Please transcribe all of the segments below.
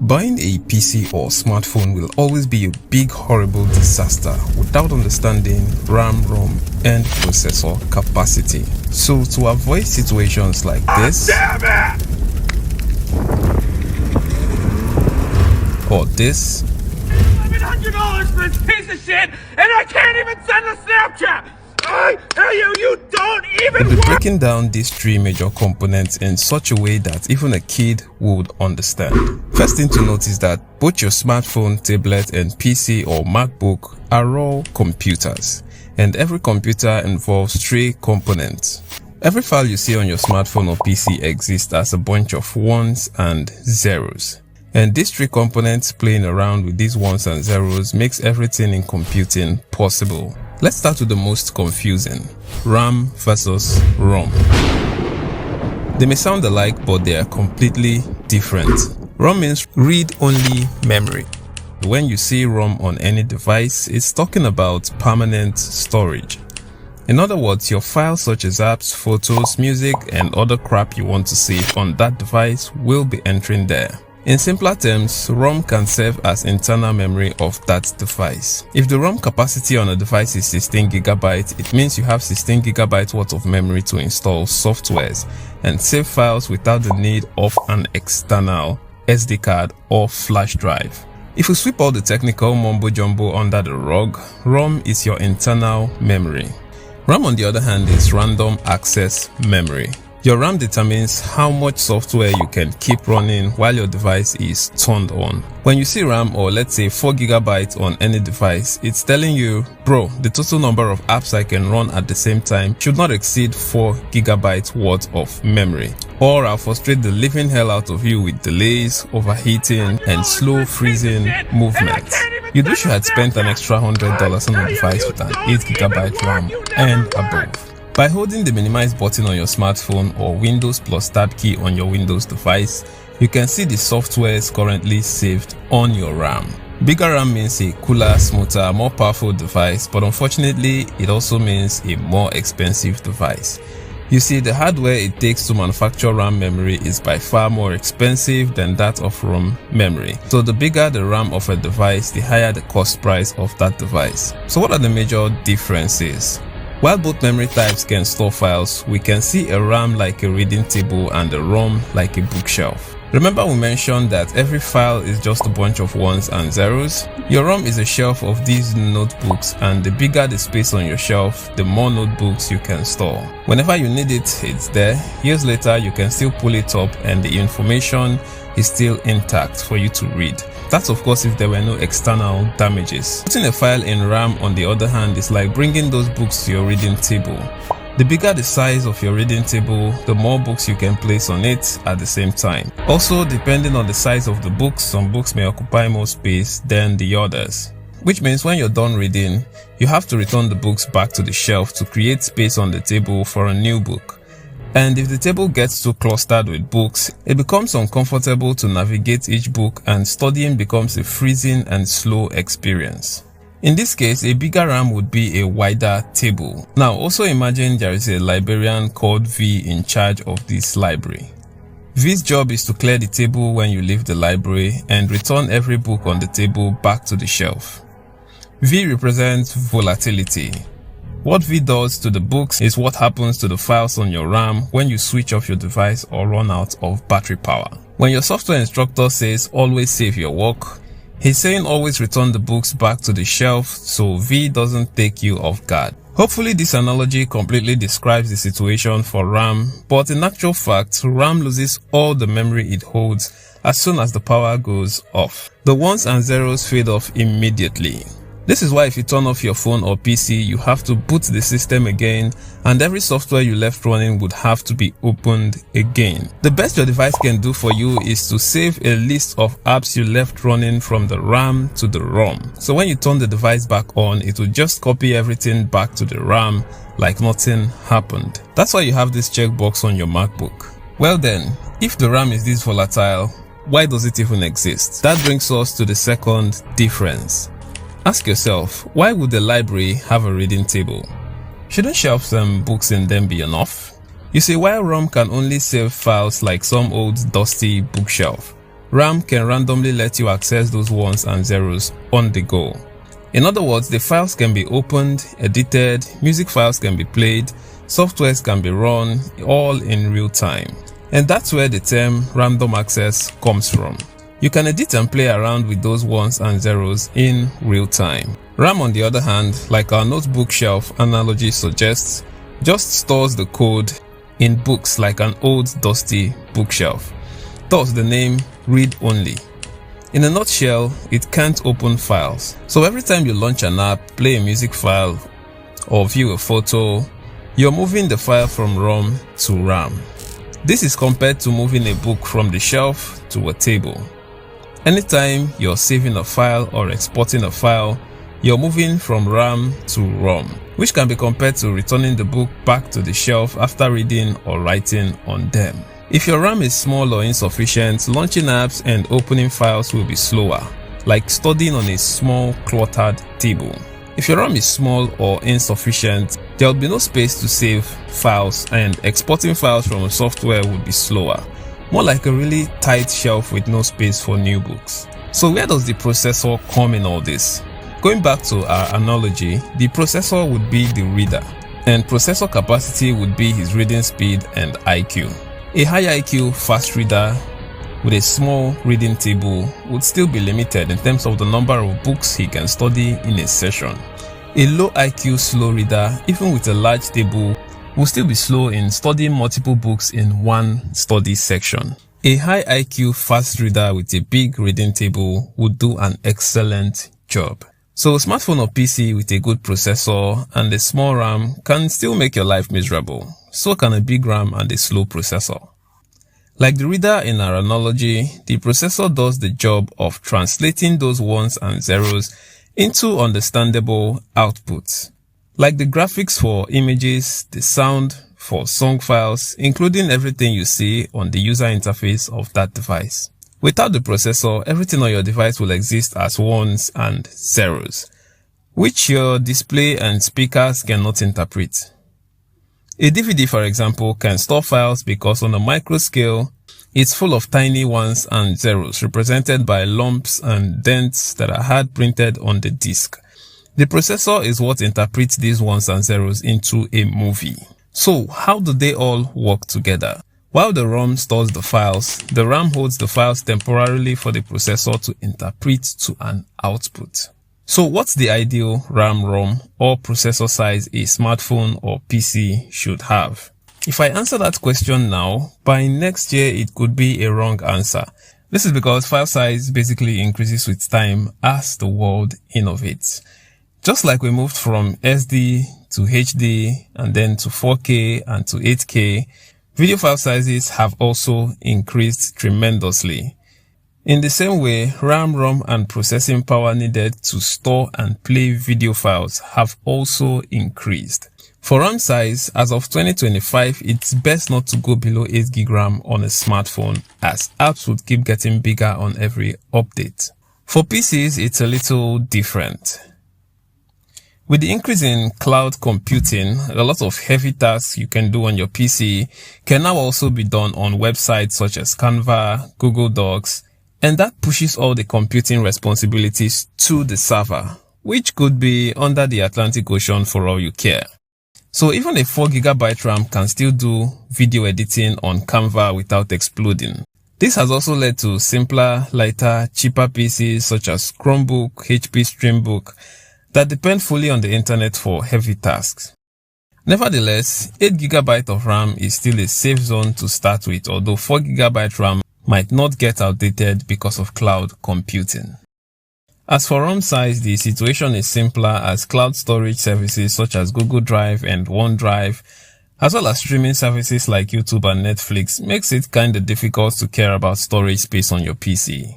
Buying a PC or smartphone will always be a big horrible disaster without understanding RAM, ROM, and processor capacity. So to avoid situations like this, or this, $1,100 for this piece of shit, and I can't even send a Snapchat! I tell you, you don't even we'll be breaking down these three major components in such a way that even a kid would understand. First thing to note is that both your smartphone, tablet, and PC or MacBook are all computers, and every computer involves three components. Every file you see on your smartphone or PC exists as a bunch of ones and zeros. And these three components playing around with these ones and zeros makes everything in computing possible. Let's start with the most confusing: RAM versus ROM. They may sound alike, but they are completely different. ROM means read-only memory. When you see ROM on any device, it's talking about permanent storage. In other words, your files such as apps, photos, music, and other crap you want to save on that device will be entering there. In simpler terms, ROM can serve as internal memory of that device. If the ROM capacity on a device is 16 GB, it means you have 16 GB worth of memory to install softwares and save files without the need of an external SD card or flash drive. If we sweep all the technical mumbo jumbo under the rug, ROM is your internal memory. RAM, on the other hand, is random access memory. Your RAM determines how much software you can keep running while your device is turned on. When you see RAM, or let's say 4 GB on any device, it's telling you, bro, the total number of apps I can run at the same time should not exceed 4 GB worth of memory, or I'll frustrate the living hell out of you with delays, overheating, and slow freezing movements. You'd wish you had spent an extra $100 on a device with an 8 GB RAM and above. By holding the minimize button on your smartphone or Windows plus tab key on your Windows device, you can see the softwares currently saved on your RAM. Bigger RAM means a cooler, smoother, more powerful device, but unfortunately, it also means a more expensive device. You see, the hardware it takes to manufacture RAM memory is by far more expensive than that of ROM memory. So the bigger the RAM of a device, the higher the cost price of that device. So what are the major differences? While both memory types can store files, we can see a RAM like a reading table and a ROM like a bookshelf. Remember we mentioned that every file is just a bunch of ones and zeros? Your ROM is a shelf of these notebooks, and the bigger the space on your shelf, the more notebooks you can store. Whenever you need it, it's there. Years later, you can still pull it up and the information is still intact for you to read. That's of course if there were no external damages. Putting a file in RAM, on the other hand, is like bringing those books to your reading table. The bigger the size of your reading table, the more books you can place on it at the same time. Also, depending on the size of the books, some books may occupy more space than the others. Which means when you're done reading, you have to return the books back to the shelf to create space on the table for a new book. And if the table gets too clustered with books, it becomes uncomfortable to navigate each book, and studying becomes a freezing and slow experience. In this case, a bigger RAM would be a wider table. Now also imagine there is a librarian called V in charge of this library. V's job is to clear the table when you leave the library and return every book on the table back to the shelf. V represents volatility. What V does to the books is what happens to the files on your RAM when you switch off your device or run out of battery power. When your software instructor says always save your work, he's saying always return the books back to the shelf so V doesn't take you off guard. Hopefully this analogy completely describes the situation for RAM, but in actual fact, RAM loses all the memory it holds as soon as the power goes off. The ones and zeros fade off immediately. This is why if you turn off your phone or PC, you have to boot the system again, and every software you left running would have to be opened again. The best your device can do for you is to save a list of apps you left running from the RAM to the ROM. So when you turn the device back on, it will just copy everything back to the RAM like nothing happened. That's why you have this checkbox on your MacBook. Well then, if the RAM is this volatile, why does it even exist? That brings us to the second difference. Ask yourself, why would the library have a reading table? Shouldn't shelves and books in them be enough? You see, while ROM can only save files like some old dusty bookshelf, RAM can randomly let you access those ones and zeros on the go. In other words, the files can be opened, edited, music files can be played, softwares can be run, all in real time. And that's where the term random access comes from. You can edit and play around with those ones and zeros in real time. RAM, on the other hand, like our notebook shelf analogy suggests, just stores the code in books like an old dusty bookshelf. Thus the name read-only. In a nutshell, it can't open files. So every time you launch an app, play a music file, or view a photo, you're moving the file from ROM to RAM. This is compared to moving a book from the shelf to a table. Anytime you're saving a file or exporting a file, you're moving from RAM to ROM, which can be compared to returning the book back to the shelf after reading or writing on them. If your RAM is small or insufficient, launching apps and opening files will be slower, like studying on a small cluttered table. If your RAM is small or insufficient, there will be no space to save files, and exporting files from a software would be slower, more like a really tight shelf with no space for new books. So where does the processor come in all this? Going back to our analogy, the processor would be the reader, and processor capacity would be his reading speed and IQ. A high IQ fast reader with a small reading table would still be limited in terms of the number of books he can study in a session. A low IQ slow reader, even with a large table, will still be slow in studying multiple books in one study section. A high IQ fast reader with a big reading table would do an excellent job. So a smartphone or PC with a good processor and a small RAM can still make your life miserable. So can a big RAM and a slow processor. Like the reader in our analogy, the processor does the job of translating those ones and zeros into understandable outputs. Like the graphics for images, the sound for song files, including everything you see on the user interface of that device. Without the processor, everything on your device will exist as ones and zeros, which your display and speakers cannot interpret. A DVD, for example, can store files because on a micro scale, it's full of tiny ones and zeros represented by lumps and dents that are hard printed on the disk. The processor is what interprets these ones and zeros into a movie. So how do they all work together? While the ROM stores the files, the RAM holds the files temporarily for the processor to interpret to an output. So what's the ideal RAM, ROM, or processor size a smartphone or PC should have? If I answer that question now, by next year it could be a wrong answer. This is because file size basically increases with time as the world innovates. Just like we moved from SD to HD and then to 4K and to 8K, video file sizes have also increased tremendously. In the same way, RAM, ROM, and processing power needed to store and play video files have also increased. For RAM size, as of 2025, it's best not to go below 8GB RAM on a smartphone, as apps would keep getting bigger on every update. For PCs, it's a little different. With the increase in cloud computing, a lot of heavy tasks you can do on your PC can now also be done on websites such as Canva, Google Docs, and that pushes all the computing responsibilities to the server, which could be under the Atlantic Ocean for all you care. So even a 4GB RAM can still do video editing on Canva without exploding. This has also led to simpler, lighter, cheaper PCs such as Chromebook, HP Streambook, that depend fully on the internet for heavy tasks. Nevertheless, 8GB of RAM is still a safe zone to start with, although 4GB RAM might not get outdated because of cloud computing. As for ROM size, the situation is simpler as cloud storage services such as Google Drive and OneDrive, as well as streaming services like YouTube and Netflix, makes it kinda difficult to care about storage space on your PC.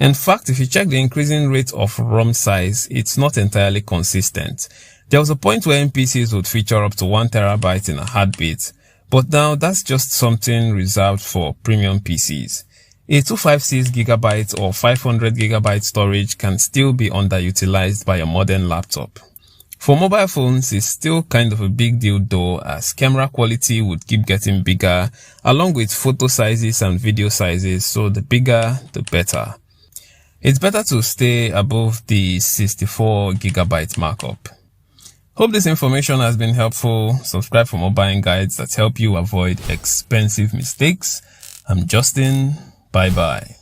In fact, if you check the increasing rate of ROM size, it's not entirely consistent. There was a point where PCs would feature up to 1TB in a heartbeat, but now that's just something reserved for premium PCs. A 256GB or 500GB storage can still be underutilized by a modern laptop. For mobile phones, it's still kind of a big deal though, as camera quality would keep getting bigger along with photo sizes and video sizes, so the bigger the better. It's better to stay above the 64GB markup. Hope this information has been helpful. Subscribe for more buying guides that help you avoid expensive mistakes. I'm Justin. Bye bye.